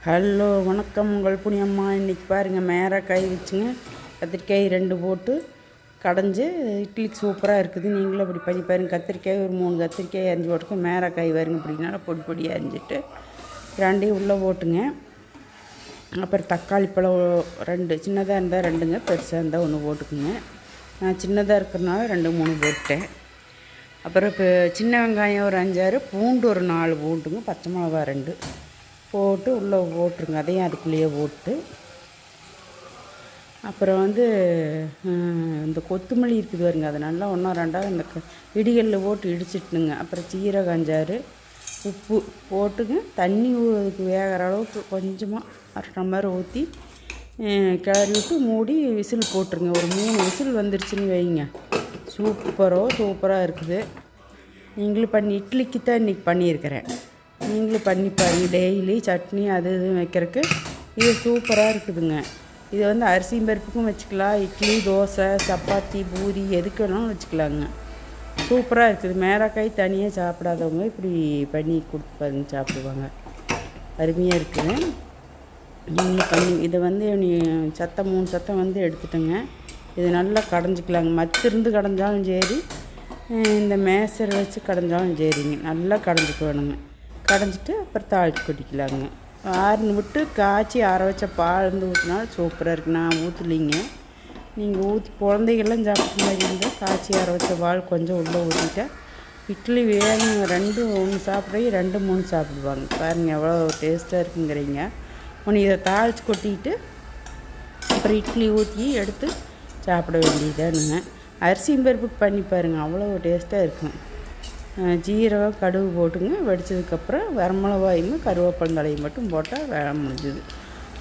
Hello வணக்கம். உங்கள் புனியம்மா. இன்றைக்கி பாருங்கள், மேரக்காய் வச்சுங்க, கத்திரிக்காய் 2 போட்டு கடைஞ்சி இட்லிக்கு சூப்பராக இருக்குது. நீங்களும் அப்படி பண்ணி பாருங்கள். கத்திரிக்காய் ஒரு 3 கத்திரிக்காய் அரிஞ்சு போட்டுக்க, மேரக்காய் வருங்க அப்படின்னால பொடி பொடியாக அரிஞ்சிட்டு 2 உள்ளே போட்டுங்க. அப்புறம் தக்காளி பழம் 2, சின்னதாக இருந்தால் 2ங்க, பெருசாக இருந்தால் 1 போட்டுக்குங்க. நான் சின்னதாக இருக்கிறனால 2 3 போட்டேன். அப்புறம் இப்போ சின்ன வெங்காயம் ஒரு 5 6, பூண்டு ஒரு 4 பூண்டுங்க, பச்சை மிளகா 2 போட்டு உள்ளே போட்டுருங்க. அதையும் அதுக்குள்ளேயே போட்டு அப்புறம் இந்த கொத்தமல்லி இருக்குது பாருங்க, அது நல்லா 1 2 இந்த இடிகளில் போட்டு இடிச்சிட்டுனுங்க. அப்புறம் சீரகம் 5 6, உப்பு போட்டுங்க. தண்ணி அதுக்கு வேகிற அளவுக்கு கொஞ்சமாக 1/2 டம்ளர் ஊற்றி கிளறி விட்டு மூடி விசில் போட்டுருங்க. ஒரு 3 விசில் வந்துருச்சுன்னு வைங்க, சூப்பராக இருக்குது. நீங்களும் பண்ணி இட்லிக்கு தான் இன்றைக்கி பண்ணியிருக்கிறேன். நீங்களும் பண்ணி பாருங்கள். டெய்லி சட்னி அது இதுவும் வைக்கிறதுக்கு இது சூப்பராக இருக்குதுங்க. இது அரிசியும் பருப்புக்கும் வச்சுக்கலாம், இட்லி தோசை சப்பாத்தி பூரி எதுக்கு வேணாலும் வச்சுக்கலாங்க. சூப்பராக இருக்குது. மேரக்காய் தனியாக சாப்பிடாதவங்க இப்படி பண்ணி கொடுத்து பாருங்க, சாப்பிடுவாங்க. அருமையாக இருக்குது. நீங்களும் பண்ணி இதை நீ சத்தம் 3 சத்தம் எடுத்துட்டேங்க. இது நல்லா கடைஞ்சிக்கலாங்க. மத்திருந்து கடைஞ்சாலும் சரி, இந்த மேசரை வச்சு கடைஞ்சாலும் சரிங்க. நல்லா கடைஞ்சிக்க வேணுங்க. கடைஞ்சிட்டு அப்புறம் தாளித்து கொட்டிக்கலாங்க. ஆறுன்னு விட்டு காய்ச்சி ஆற வச்ச பால் ஊற்றினாலும் சூப்பராக இருக்குது. நான் ஊற்றலிங்க, நீங்கள் ஊற்றி குழந்தைகள்லாம் சாப்பிட்ற மாதிரி இருந்தால் காய்ச்சி ஆற வச்ச பால் கொஞ்சம் உள்ளே ஊற்றிட்டா இட்லி வேணும். 2 1 சாப்பிட்றீங்க, 2 3 சாப்பிடுவாங்க. பாருங்கள் எவ்வளோ டேஸ்ட்டாக இருக்குங்கிறீங்க. இதை தாளித்து கொட்டிட்டு அப்புறம் இட்லி ஊற்றி எடுத்து சாப்பிட வேண்டியதானுங்க. அரிசியும் பருப்புக்கு பண்ணி பாருங்கள், அவ்வளோ டேஸ்ட்டாக இருக்கும். ஜீரகம் கடுகு போட்டுங்க. வெடித்ததுக்கப்புறம் வரமிளகாயும் கருவேப்பந்தலையும் மட்டும் போட்டால் வேலை முடிஞ்சுது.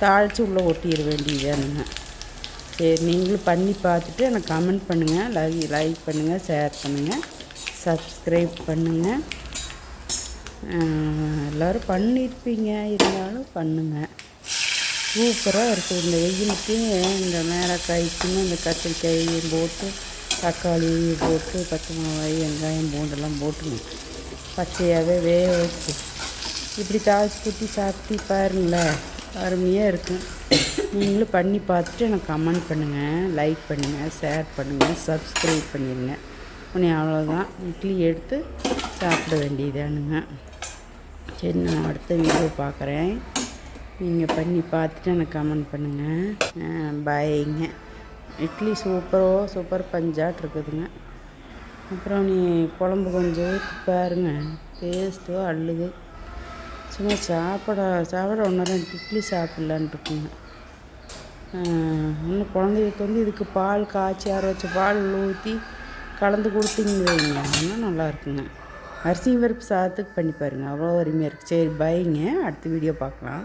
தாளித்து உள்ளே ஒட்டிட வேண்டியதானுங்க. சரி, நீங்களும் பண்ணி பார்த்துட்டு எனக்கு கமெண்ட் பண்ணுங்கள், லைக் பண்ணுங்கள், ஷேர் பண்ணுங்கள், சப்ஸ்கிரைப் பண்ணுங்கள். எல்லோரும் பண்ணியிருப்பீங்க, இருந்தாலும் பண்ணுங்கள். சூப்பராக இருக்குது. இந்த வெயிலுக்கு இந்த மேரக்காய்க்குன்னு இந்த கத்திரிக்காயும் போட்டு தக்காளி போட்டு பச்சை மிளகாய் வெங்காயம் பூண்டெல்லாம் போட்டுங்க, பச்சையாகவே வேக வச்சு இப்படி தாளித்து ஊற்றி சாப்பிட்டு பாருங்களேன், அருமையாக இருக்கும். நீங்களும் பண்ணி பார்த்துட்டு எனக்கு கமெண்ட் பண்ணுங்கள், லைக் பண்ணுங்கள், ஷேர் பண்ணுங்கள், சப்ஸ்கிரைப் பண்ணிடுங்க. அவ்வளோதான். இட்லி எடுத்து சாப்பிட வேண்டியதானுங்க. சரி, நான் அடுத்த வீடியோ பார்க்குறேன். நீங்கள் பண்ணி பார்த்துட்டு எனக்கு கமெண்ட் பண்ணுங்கள். பாய்ங்க. இட்லி சூப்பர் பஞ்சாட் இருக்குதுங்க. அப்புறம் நீ குழம்பு கொஞ்சம் ஊற்றி பாருங்க, டேஸ்ட்டோ அள்ளுது. சும்மா சாப்பிட 1 2 இட்லி சாப்பிட்லான் இருக்குங்க. இன்னும் குழந்தைகளுக்கு இதுக்கு பால் காய்ச்சி ஆற வச்ச பால் ஊற்றி கலந்து கொடுத்தீங்க வைங்க, இன்னும் நல்லா இருக்குங்க. அரிசி பருப்பு சாதத்துக்கு பண்ணி பாருங்கள், அவ்வளோ அருமையாக இருக்குது. சரி, பாய்ங்க. அடுத்த வீடியோ பார்க்கலாம்.